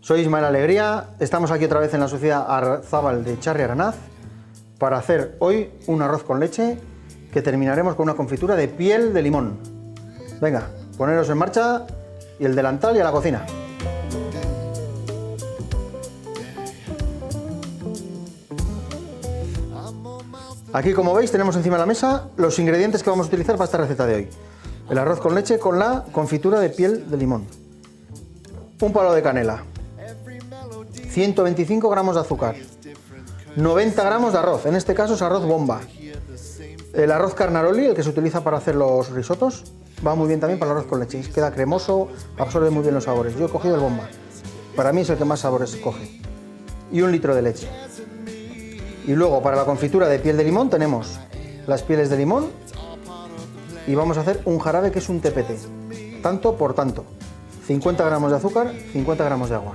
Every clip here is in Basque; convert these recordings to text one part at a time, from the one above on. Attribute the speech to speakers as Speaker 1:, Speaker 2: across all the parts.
Speaker 1: Soy Ismael Alegría, estamos aquí otra vez en la sociedad Arzábal de Txarri Aranaz para hacer hoy un arroz con leche que terminaremos con una confitura de piel de limón. Venga, poneros en marcha y el delantal y a la cocina. Aquí, como veis, tenemos encima de la mesa los ingredientes que vamos a utilizar para esta receta de hoy. El arroz con leche con la confitura de piel de limón. Un palo de canela. 125 gramos de azúcar. 90 gramos de arroz, en este caso es arroz bomba. El arroz carnaroli, el que se utiliza para hacer los risotos, va muy bien también para el arroz con leche. Queda cremoso, absorbe muy bien los sabores. Yo he cogido el bomba. Para mí es el que más sabores coge. Y 1 litro de leche. Y luego para la confitura de piel de limón tenemos las pieles de limón y vamos a hacer un jarabe que es un tepete, tanto por tanto, 50 gramos de azúcar, 50 gramos de agua.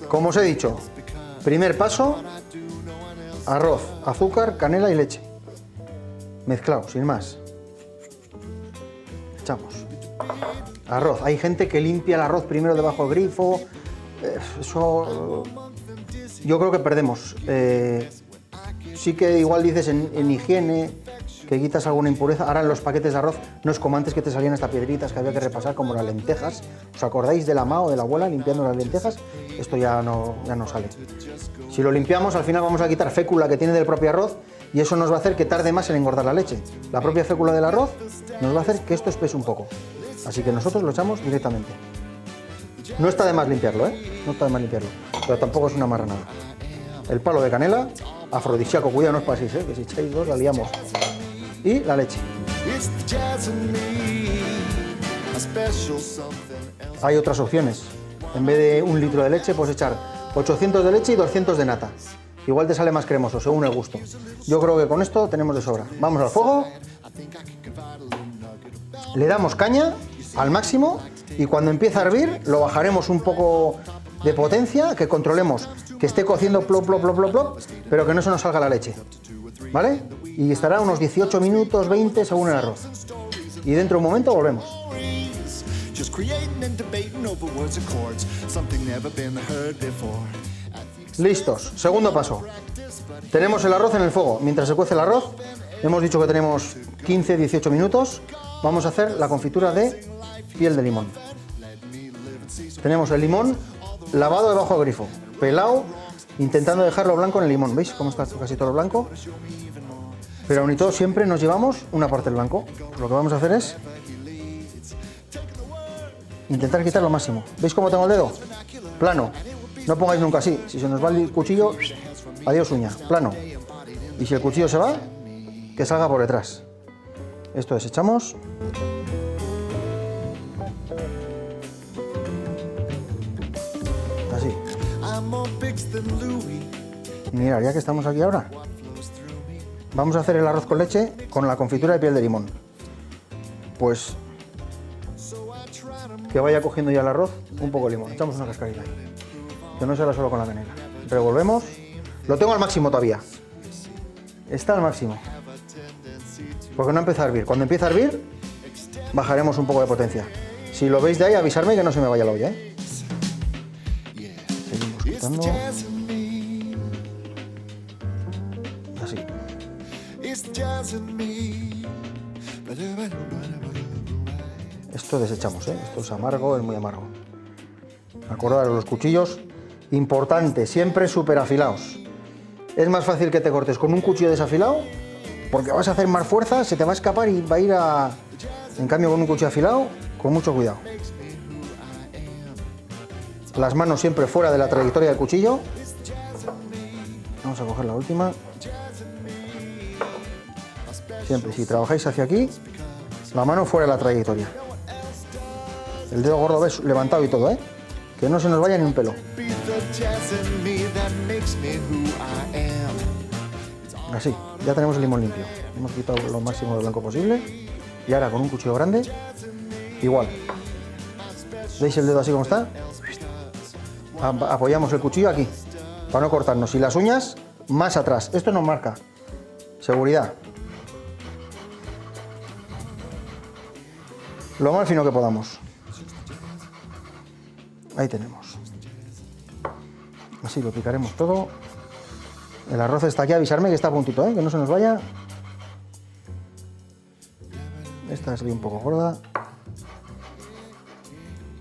Speaker 1: Como os he dicho, primer paso, arroz, azúcar, canela y leche, mezclado, sin más. Echamos arroz. Hay gente que limpia el arroz primero debajo del grifo, eso yo creo que perdemos. Sí que igual dices en higiene, que quitas alguna impureza. Ahora en los paquetes de arroz no es como antes que te salían hasta piedritas que había que repasar, como las lentejas. ¿Os acordáis de la ma o de la abuela limpiando las lentejas? Esto ya no sale. Si lo limpiamos, al final vamos a quitar fécula que tiene del propio arroz y eso nos va a hacer que tarde más en engordar la leche. La propia fécula del arroz nos va a hacer que esto espese un poco. Así que nosotros lo echamos directamente. No está de más limpiarlo, No está de más limpiarlo, pero tampoco es una marranada. El palo de canela, afrodisíaco, cuidado, no os paséis, que si echáis dos la liamos. Y la leche. Hay otras opciones. En vez de 1 litro de leche, puedes echar 800 de leche y 200 de nata. Igual te sale más cremoso, según el gusto. Yo creo que con esto tenemos de sobra. Vamos al fuego. Le damos caña al máximo y cuando empieza a hervir lo bajaremos un poco de potencia, que controlemos que esté cociendo plop, plop, plop, plop, plop, pero que no se nos salga la leche, ¿vale? Y estará unos 18 minutos, 20 según el arroz. Y dentro de un momento volvemos. Listos, segundo paso. Tenemos el arroz en el fuego. Mientras se cuece el arroz, hemos dicho que tenemos 15-18 minutos. Vamos a hacer la confitura de piel de limón. Tenemos el limón lavado debajo del grifo, pelado, intentando dejarlo blanco en el limón. ¿Veis cómo está casi todo blanco? Pero aún y todo siempre nos llevamos una parte del blanco. Lo que vamos a hacer es intentar quitar lo máximo. ¿Veis cómo tengo el dedo? Plano. No pongáis nunca así. Si se nos va el cuchillo, adiós uña. Plano. Y si el cuchillo se va, que salga por detrás. Esto desechamos. Así. Y mirad, ya que estamos aquí ahora, vamos a hacer el arroz con leche con la confitura de piel de limón. Pues que vaya cogiendo ya el arroz un poco de limón. Echamos una cascarita ahí. Que no será solo con la canela. Revolvemos. Lo tengo al máximo todavía. Está al máximo. Porque no empieza a hervir. Cuando empieza a hervir, bajaremos un poco de potencia. Si lo veis de ahí, avisarme que no se me vaya la olla, Seguimos quitando. Así. Esto desechamos, Esto es amargo, es muy amargo. Acordaros, los cuchillos, importante, siempre súper afilados. Es más fácil que te cortes con un cuchillo desafilado porque vas a hacer más fuerza, se te va a escapar y va a ir a... En cambio, con un cuchillo afilado, con mucho cuidado. Las manos siempre fuera de la trayectoria del cuchillo. Vamos a coger la última. Siempre, si trabajáis hacia aquí, la mano fuera de la trayectoria. El dedo gordo ves levantado y todo, Que no se nos vaya ni un pelo. Así, ya tenemos el limón limpio. Hemos quitado lo máximo de blanco posible. Y ahora con un cuchillo grande, igual. ¿Veis el dedo así como está? Apoyamos el cuchillo aquí, para no cortarnos. Y las uñas más atrás. Esto nos marca seguridad. Lo más fino que podamos. Ahí tenemos. Así lo picaremos todo. El arroz está aquí, avisarme que está a puntito, que no se nos vaya. Esta sería un poco gorda.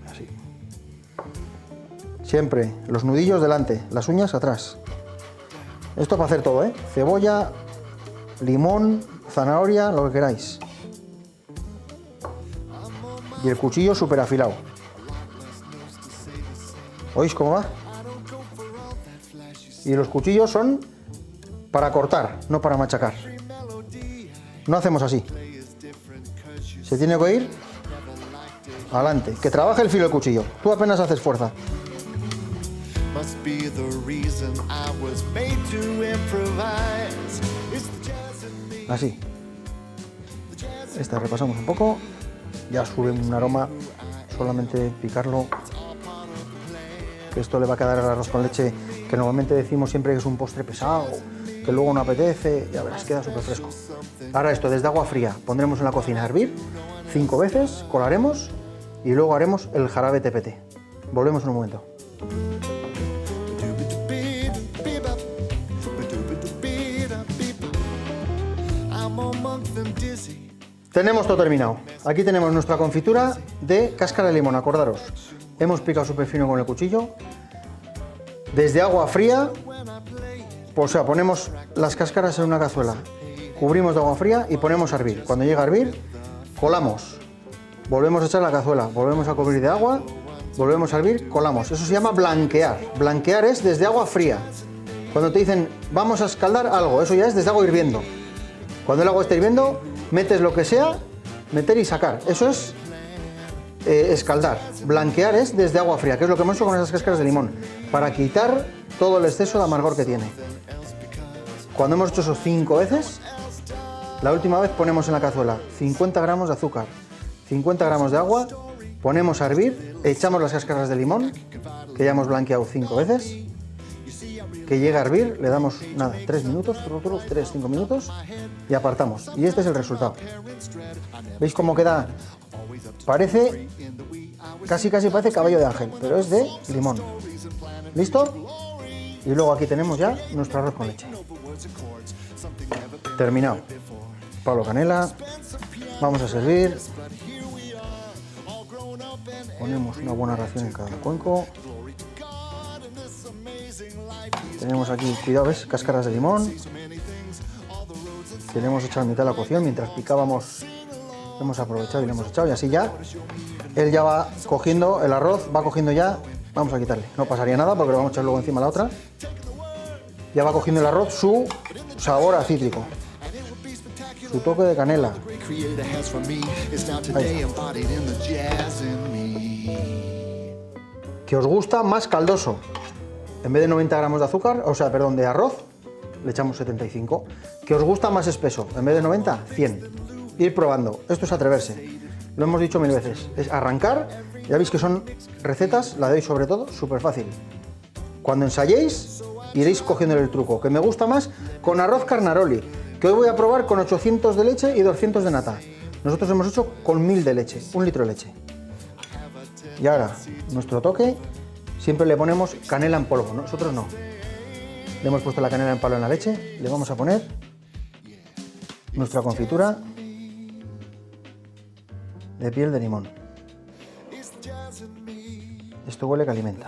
Speaker 1: Así. Siempre los nudillos delante, las uñas atrás. Esto para hacer todo, cebolla, limón, zanahoria, lo que queráis. Y el cuchillo súper afilado. ¿Oís cómo va? Y los cuchillos son para cortar, no para machacar. No hacemos así. Se tiene que ir adelante. Que trabaje el filo del cuchillo. Tú apenas haces fuerza. Así. Esta repasamos un poco. Ya sube un aroma. Solamente picarlo. Que esto le va a quedar al arroz con leche, que normalmente decimos siempre que es un postre pesado, que luego no apetece. Ya verás, queda súper fresco. Ahora esto desde agua fría pondremos en la cocina a hervir 5 veces, colaremos y luego haremos el jarabe TPT. Volvemos en un momento. Tenemos todo terminado. Aquí tenemos nuestra confitura de cáscara de limón, acordaros. Hemos picado súper fino con el cuchillo. Desde agua fría, o sea, ponemos las cáscaras en una cazuela, cubrimos de agua fría y ponemos a hervir. Cuando llega a hervir, colamos. Volvemos a echar la cazuela, volvemos a cubrir de agua, volvemos a hervir, colamos. Eso se llama blanquear. Blanquear es desde agua fría. Cuando te dicen, vamos a escaldar algo, eso ya es desde agua hirviendo. Cuando el agua está hirviendo, metes lo que sea, meter y sacar. Eso es escaldar. Blanquear es desde agua fría, que es lo que hemos hecho con esas cáscaras de limón, para quitar todo el exceso de amargor que tiene. Cuando hemos hecho eso 5 veces, la última vez ponemos en la cazuela 50 gramos de azúcar, 50 gramos de agua, ponemos a hervir, echamos las cáscaras de limón, que ya hemos blanqueado 5 veces, que llega a hervir, le damos nada, 3 minutos, 3-5 minutos y apartamos. Y este es el resultado. ¿Veis cómo queda? Parece, casi parece cabello de ángel, pero es de limón. ¿Listo? Y luego aquí tenemos ya nuestro arroz con leche. Terminado. Pablo Canela. Vamos a servir. Ponemos una buena ración en cada cuenco. Tenemos aquí, cuidado, ¿ves? Cáscaras de limón. Que le hemos echado a mitad de la cocción. Mientras picábamos, hemos aprovechado y le hemos echado. Y así ya, él ya va cogiendo, el arroz va cogiendo ya. Vamos a quitarle. No pasaría nada porque lo vamos a echar luego encima a la otra. Ya va cogiendo el arroz su sabor a cítrico. Su toque de canela. Que os gusta más caldoso. En vez de 90 gramos de azúcar, o sea, perdón, de arroz, le echamos 75. Que os gusta más espeso. En vez de 90, 100. Ir probando. Esto es atreverse. Lo hemos dicho 1000 veces. Es arrancar. Ya veis que son recetas, la de hoy sobre todo, súper fácil. Cuando ensayéis, iréis cogiendo el truco. Que me gusta más con arroz carnaroli. Que hoy voy a probar con 800 de leche y 200 de nata. Nosotros hemos hecho con 1000 de leche, 1 litro de leche. Y ahora, nuestro toque, siempre le ponemos canela en polvo. Nosotros no. Le hemos puesto la canela en polvo en la leche. Le vamos a poner nuestra confitura de piel de limón. Esto huele que alimenta.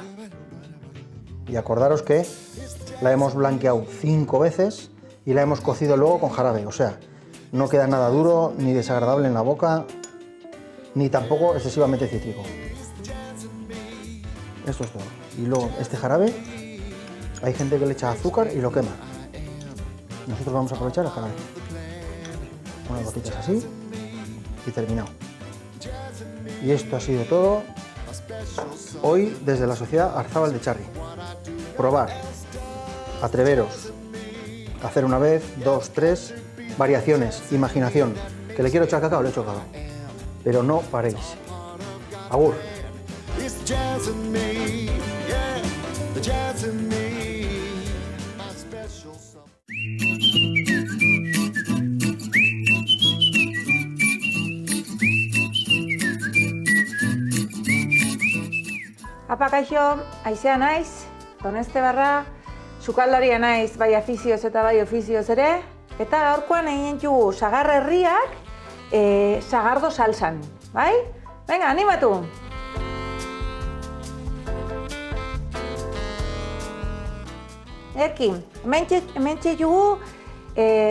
Speaker 1: Y acordaros que la hemos blanqueado 5 veces y la hemos cocido luego con jarabe. O sea, no queda nada duro ni desagradable en la boca, ni tampoco excesivamente cítrico. Esto es todo. Y luego este jarabe, hay gente que le echa azúcar y lo quema. Nosotros vamos a aprovechar el jarabe. Unas gotitas así y terminado. Y esto ha sido todo hoy desde la Sociedad Arzábal de Charri. Probar, atreveros, hacer una vez, 2, 3, variaciones, imaginación. Que le quiero echar cacao, le echo cacao. Pero no paréis. Agur.
Speaker 2: Apa kaixo, Aizea naiz, Doneztebarra, sukaldaria naiz bai afizioz eta bai ofizioz ere, eta gaurkoan egin dugu sagar herriak sagardo salsan, bai? Venga, animatu! Erki, hementxe dugu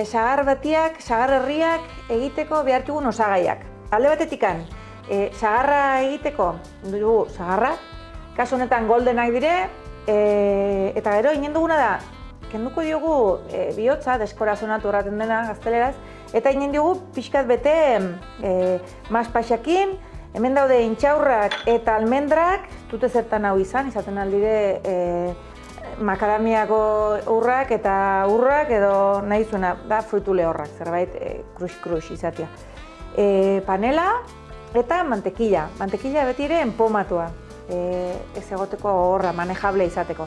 Speaker 2: sagar batiak, sagar herriak egiteko behar dugun osagaiak. Alde batetikan, sagarra egiteko dugu sagarra, kasu honetan goldenak dire, eta gero inen duguna da, kenduko diogu bihotza, deskorazionatu erraten dena gazteleraz, eta inen diogu pixkat bete maspaxakin, hemen daude intxaurrak eta almendrak, dute zertan hau izaten aldire makadamiako urrak eta urrak edo nahi zuena, da frutu lehorrak, zerbait krux izatea. Panela eta mantekila. Mantekila beti ere enpomatua, ez egoteko horra, manejable izateko.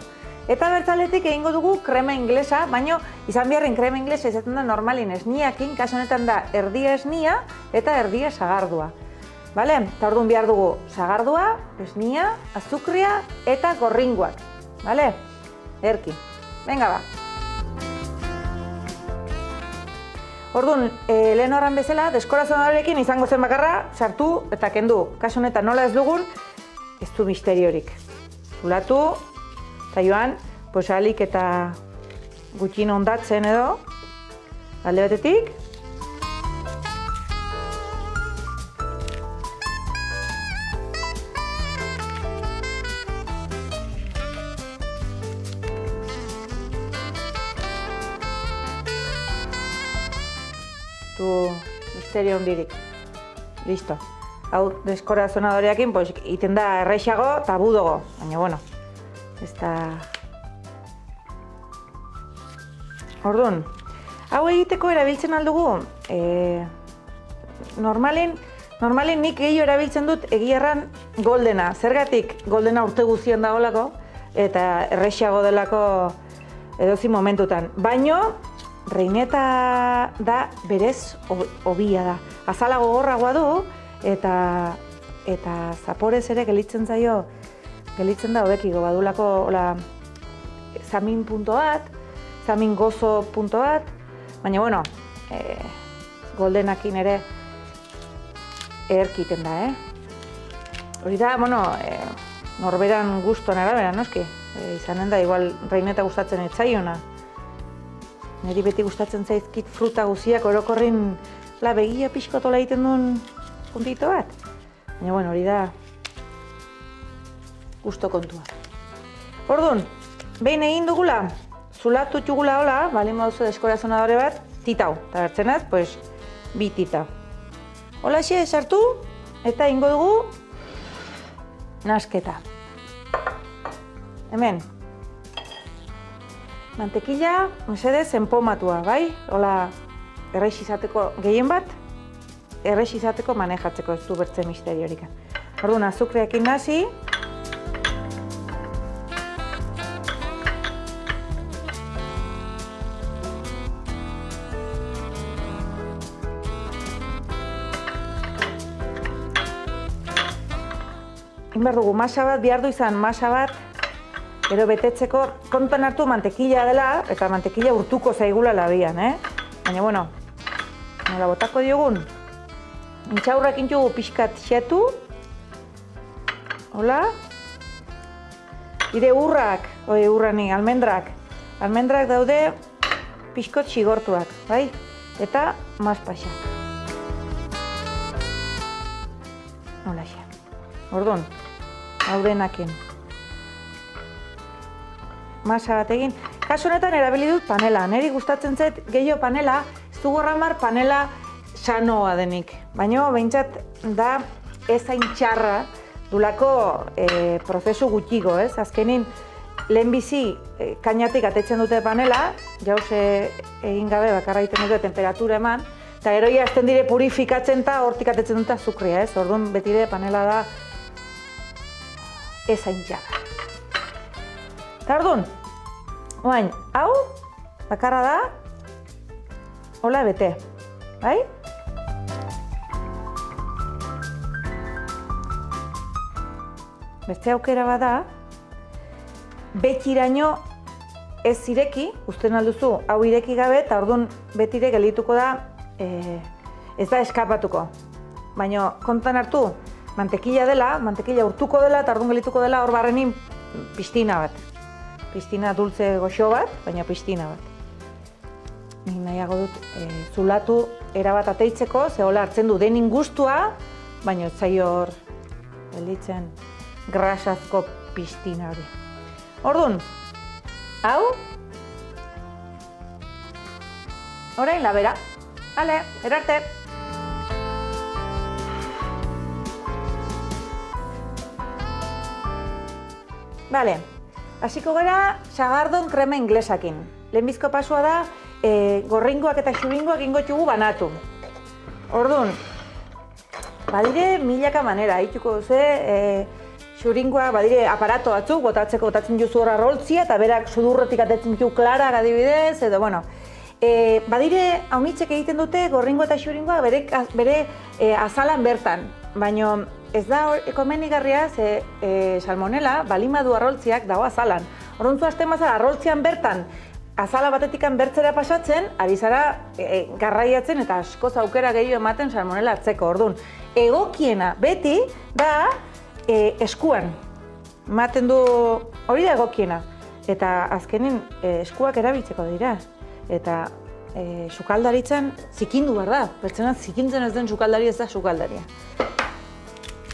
Speaker 2: Eta bertzaletik egingo dugu krema inglesa, baina izan beharren krema inglesa izaten da normalin esniakin, kasu honetan da erdia esnia eta erdia sagardua. Bale? Eta orduan behar dugu sagardua, esnia, azukria eta gorringoak. Bale? Erki. Venga ba. Orduan, lehen horren bezala, deskorazionarekin izango zen bakarra, sartu eta kendu. Kasu honetan nola ez dugun, ez du misteriorik. Zulatu, eta joan, alik eta gutxin ondatzen edo, alde batetik. Misterio hondirik. Listo. Hau, deskorazionadoreakin, iten da erreixago eta budogo. Baina, bueno, ez da... Orduan, hau egiteko erabiltzen aldugu, normalin nik gehiago erabiltzen dut egierran goldena. Zergatik goldena urte guzien dagoelako eta erreixago delako edozi momentutan. Baino, reineta da berez hobia da. Azala gogorragoa du eta zaporez ere gelitzen da hobekiko badulako zamin punto bat, zamin gozo punto bat, baina bueno, goldenakin ere erkiten da, Hori da, bueno, norberan gustuan arabera, noski? Izanen da, igual reineta gustatzen etzaiona. Neri beti gustatzen zaizkit fruta guziak orokorrin begia pixkotola egiten duen puntito bat. Baina, bueno, hori da gusto kontua. Orduan, behin egin dugula, zulatu txugula hola, balin baduzu deskorazionadore bat, titau. Eta bertzenaz, bi titau. Hola xe, sartu, eta ingo dugu nasketa. Hemen. Mantekila, mesedez, enpomatua, bai? Hola, erreix izateko gehien bat, erreix izateko manejatzeko, ez du bertze misteriorik. Orduan, azukreakin nasi. Behar dugu masa bat, behar du izan masa bat, gero betetzeko kontuan hartu mantekila dela, eta mantekila urtuko zaigula labian, Baina, bueno, nola botako diogun, intxaurrak intugu pixkat xetu, hola, ire almendrak daude pixkot xigortuak, bai? Eta maspaxak. Hola xe. Orduan, hau denakin. Masa bat egin. Kasu honetan erabili dut panela. Neri gustatzen zait gehiago panela, ez dugu ramar panela sanoa denik. Baina behintzat da ez hain txarra dulako prozesu gutxigo, ez? Azkenin, lehenbizi kainatik atetzen dute panela, jauze egin gabe bakarra egiten dute temperatura eman, eta eroia azten dire purifikatzen eta hortik atetzen dute azukria, ez? Orduan beti ere panela da ez hain txarra. Eta orduan, oain, hau, bakarra da, hola bete, bai? Beste aukera bada, betiraino ez ireki, uzten alduzu hau ireki gabe, eta orduan betire gelituko da, ez da eskapatuko. Baina kontan hartu, mantekila dela, mantekila urtuko dela, eta orduan gelituko dela hor barrenin piztina bat. Piztina dulce goxo bat, baina piztina bat. Nik nahiago dut zulatu erabat ateitzeko, ze hola hartzen du denin gustua, baina ez zaio hor gelditzen grasazko piztina hori. Orduan, hau, orain labera. Ale, erarte! Bale, hasiko gara sagardon krema inglesakin. Lehenbizko pasua da, gorringoak eta xuringoak ingo txugu banatu. Orduan, badire milaka manera, hituko duze, xuringoak badire aparato batzuk, botatzen juzu horra roltzia, eta berak sudurrotik atetzen ju klarak adibidez, edo, bueno. Badire, haunitzek egiten dute, gorringo eta xuringoa bere azalan bertan. Baina ez da komenigarria, ze salmonela, balimadu arroltziak dago azalan. Orduan zu hasten bazara arroltzian bertan, azala batetikan bertzera pasatzen, ari zara garraiatzen eta askoz aukera gehiago ematen salmonela hartzeko. Orduan, egokiena beti da eskuan. Ematen du hori da egokiena. Eta azkenin eskuak erabiltzeko dira. Eta sukaldaritzan zikindu behar da. Pertsona zikintzen ez den sukaldari ez da sukaldaria.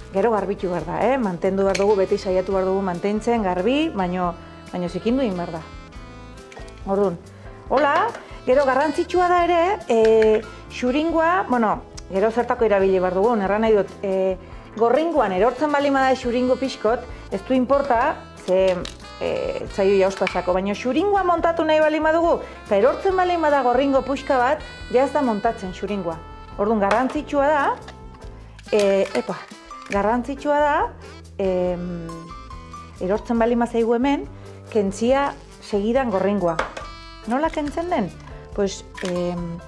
Speaker 2: Gero garbitu behar da, mantendu behar dugu, beti saiatu behar dugu mantentzen, garbi, baino zikindu egin behar da. Orduan, hola, gero garrantzitsua da ere, xuringoa, bueno, gero zertako erabili behar dugu, erran nahi dut, gorringoan erortzen balima da xuringo pixkot, ez du inporta, ze zaio jauspasako, baina xuringoa montatu nahi balima dugu, eta erortzen balima da gorringo puxka bat, ja ez da montatzen xuringoa. Orduan, garrantzitsua da, garrantzitsua da, erortzen balima zaigu hemen, kentzia segidan gorringoa. Nola kentzen den? Pues,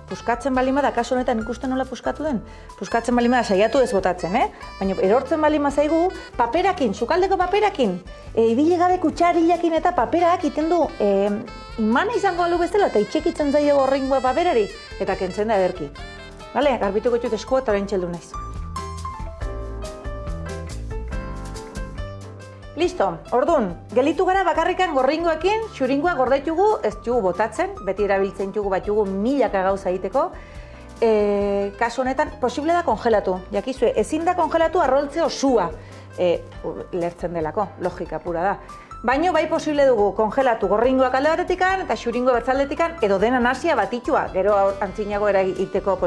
Speaker 2: puskatzen balima da, kasu honetan ikusten nola puskatu den? Puskatzen balima da, saiatu ez botatzen, Baina erortzen balima zaigu, paperakin, sukaldeko paperakin, ibili gabe kutsarilakin eta paperak iten du imana izango alu bezala, eta itxekitzen zaio gorringoa paperari, eta kentzen da ederki. Bale, garbituko ditut eskua eta orain txeldu naiz. Listo, orduan, gelitu gara bakarrikan gorringoekin, xuringoa gordaitugu, ez jugu botatzen, beti erabiltzen jugu bat jugu milaka gauza egiteko. Kasu honetan, posible da kongelatu. Jakizue, ezin da kongelatu arroltze osua lertzen delako, logika pura da. Baina bai posible dugu kongelatu gorringoak alde batetikan eta xuringoa batzaldetikan edo dena nasia batitua. Gero antzinago egiteko,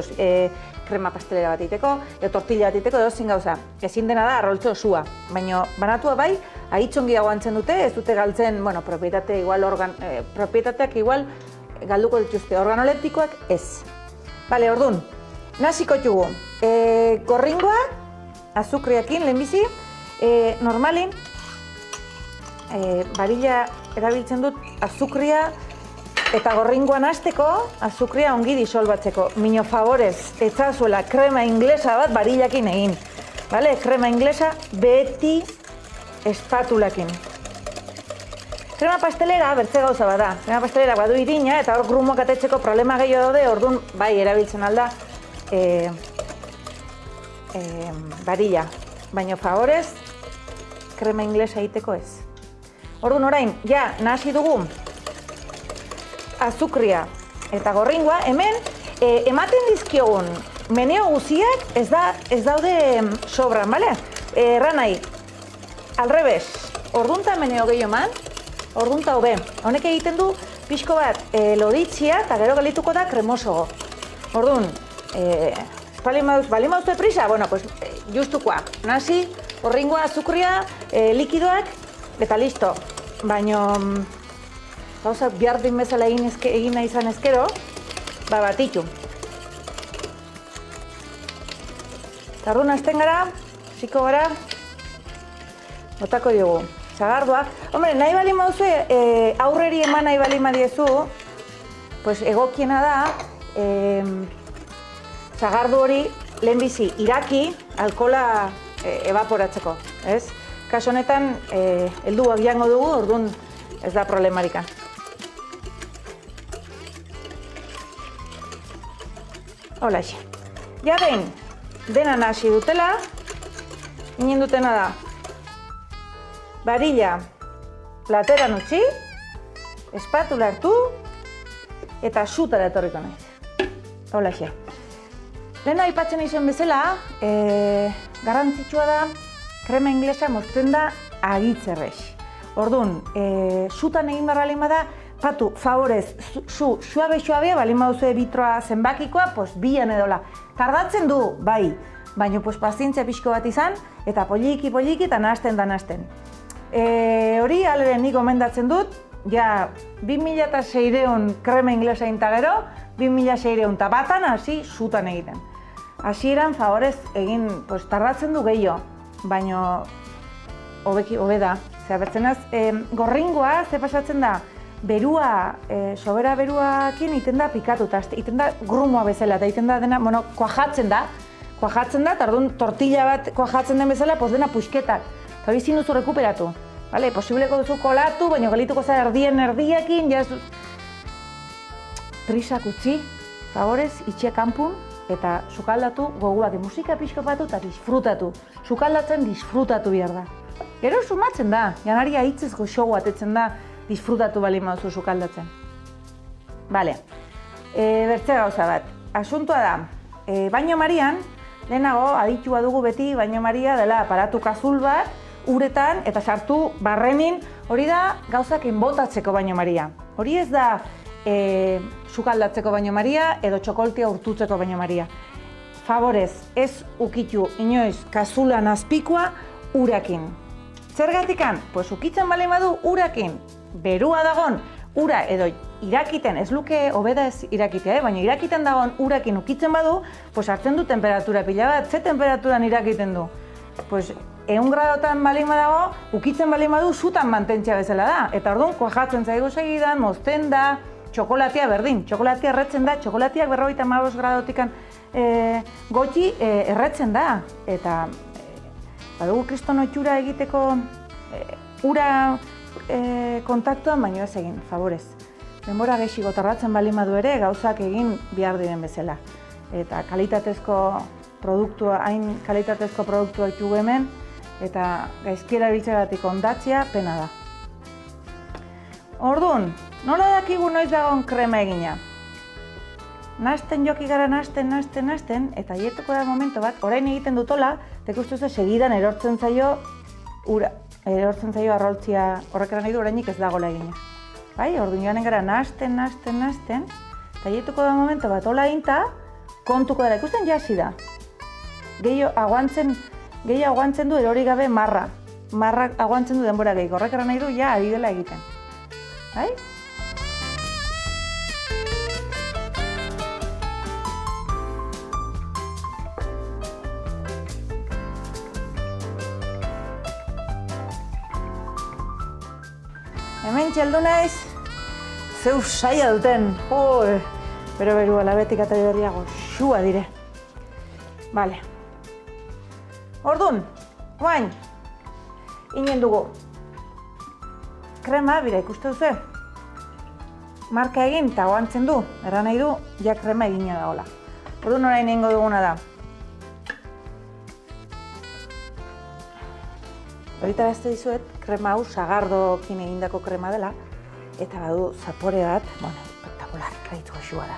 Speaker 2: krema pastelera bat egiteko, edo tortilla bat egiteko, edo zin gauza. Ezin dena da arroltze osua. Baina banatua bai, ahitzongi aguantzen dute, ez dute galtzen, bueno, propietateak igual galduko dituzte, organoleptikoak ez. Bale, orduan, nasiko txugu. Gorringoa, azukriakin, lehenbizi, normalin, barilla erabiltzen dut azukria eta gorringoa nahasteko, azukria ongi disolbatzeko. Mino favorez, etzazuela krema inglesa bat barillakin egin. Bale, krema inglesa beti espatulakin. Krema pastelera bertze gauza bada. Krema pastelera badu irina eta hor grumoak atetzeko problema gehiago daude, orduan bai erabiltzen alda barilla. Baina favorez, krema inglesa egiteko ez. Orduan orain, ja, nahasi dugu azukria eta gorringoa, hemen ematen dizkiogun meneo guziak ez daude sobran, bale? Erran nahi, alrebes, ordunta meneo gehiago eman, ordunta hobe. Honek egiten du pixko bat loditzia eta gero gelituko da kremosogo. Orduan, balima duzue prisa, bueno, pues justukoa. Nahasi, gorringoa, azukria, likidoak, eta listo. Baina, gauzak biardin bezala egin nahi izan ezkero, batitu. Eta orduan hasten gara, ziko gara, botako diogu. Sagardoak. Hombre, nahi bali mauzue, aurreri eman nahi bali madiezu, pues egokiena da, sagardo hori lehenbizi iraki, alkohola evaporatzeko, ez? Kaso honetan, helduak jango dugu, orduan ez da problemarikan. Holaxe. Ja behin, dena nahasi dutela, inen dutena da, barilla plateran utzi, espatula hartu, eta sutara etorriko naiz. Holaxe. Lehen aipatzen izan bezala, garrantzitsua da, krema inglesa mozten da agitzerrez. Orduan, sutan egin barra bada, patu, favorez, suabe-suabea, balin baduzue bitroa zenbakikoa, bian edola. Tardatzen du, bai, baina pazientzia pixko bat izan, eta poliki eta nahasten. Hori, alere nik gomendatzen dut, ja, 2600 krema inglesa inta gero, 2600 eta batan hasi sutan egiten. Hasieran favorez egin, tardatzen du gehiago, baina hobe da. Zer bertzenaz, gorringoa, ze pasatzen da, berua, sobera beruakin iten da pikatu, eta iten da grumoa bezala, eta iten da dena, kuajatzen da, eta orduan tortilla bat kuajatzen den bezala, dena puxketak, eta hori zin duzu rekuperatu. Posibleko duzu kolatu, baina galituko za erdiakin, prisak utzi, favorez, itxe kanpun, eta sukaldatu goguak musika pixko batu eta disfrutatu. Sukaldatzen disfrutatu behar da. Gero sumatzen da, janari aitzez goxogu atetzen da, disfrutatu bali mauzu sukaldatzen. Bale, bertze gauza bat. Asuntua da, baino marian, lehenago aditua dugu beti baino maria dela aparatu kazul bat, uretan eta sartu barrenin, hori da gauzak enbotatzeko baino maria. Hori ez da sukaldatzeko baino maria edo txokoltea urtutzeko baino maria. Favorez, ez ukitu inoiz kazulan azpikoa urakin. Zergatikan? Ukitzen bale badu urakin. Berua dagon, ura edo irakiten, ez luke hobeda ez irakitea, baina irakiten dagoen urakin ukitzen badu, hartzen du temperatura pila bat. Ze temperaturan irakiten du? 100 gradotan balin badago, ukitzen balin badu sutan mantentzia bezala da. Eta orduan, kuajatzen zaigu segidan, mozten da, txokolatia berdin. Txokolatia erretzen da, txokolatiak 55 gradotikan gotxi erretzen da. Eta badugu kriston itxura egiteko ura kontaktuan, baino ez egin, favorez. Denbora gehiago tardatzen balin badu ere, gauzak egin behar diren bezala. Eta kalitatezko produktua, hain kalitatezko produktua ditugu hemen, eta gaizkiera biltzegatik ondatzea pena da. Orduan, nola dakigu noiz dagoen krema egina? Nahasten joki gara nahasten, eta hietuko da momento bat, orain egiten dutola, tekustuze segidan erortzen zaio arroltzia, horrek eran nahi du orainik ez dagoela egina. Bai, orduan joanen gara nahasten, eta hietuko da momento bat, hola eginta, kontuko dela, ikusten jasi da. Gehiago aguantzen du erori gabe marra. Marrak aguantzen du denbora gehiago, horrek eran nahi du ja ari dela egiten. Bai? Hemen txeldu naiz, zeu saia duten, bero alabetik eta berriago, xua dire. Bale. Orduan, guain, inen dugu. Krema, bira ikuste duzu. Marka egin eta goantzen du, erran nahi du, ja krema egina dagoela. Orduan orain egingo duguna da. Horita beste dizuet, krema hau sagardokin egindako krema dela, eta badu zapore bat, espectacular, gaitz goxua da.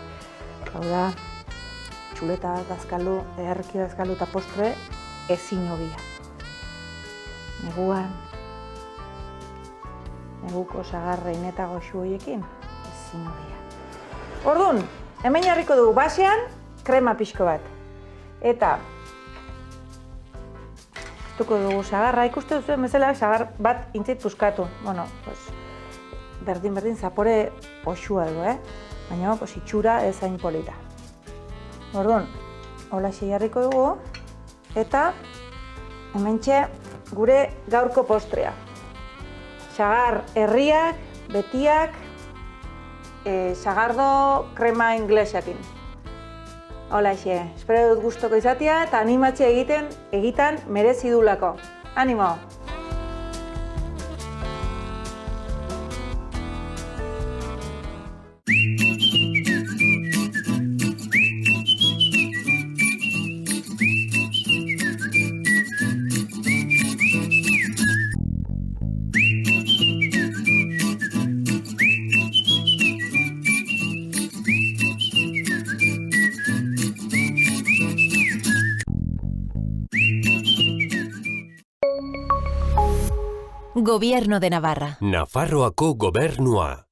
Speaker 2: Hau da, txuleta dazkalu, erreki dazkalu eta postre ezin hobia. Neguko sagarrein eta goxu horiekin, ezin hobia. Orduan, hemen jarriko dugu basean, krema pixko bat. Eta, ikustuko dugu sagarra, ikuste duzu bezala sagar bat intzit puskatu. Berdin zapore oxua du, baina itxura ez hain polita. Orduan, holaxe jarriko dugu, eta hementxe gure gaurko postrea. Sagar herriak, betiak, sagardo krema inglesakin. Holaxe, espero dut gustoko izatea eta animatzea egitan merezi dulako. Animo!
Speaker 3: Gobierno de Navarra.
Speaker 4: Nafarroako gobernua.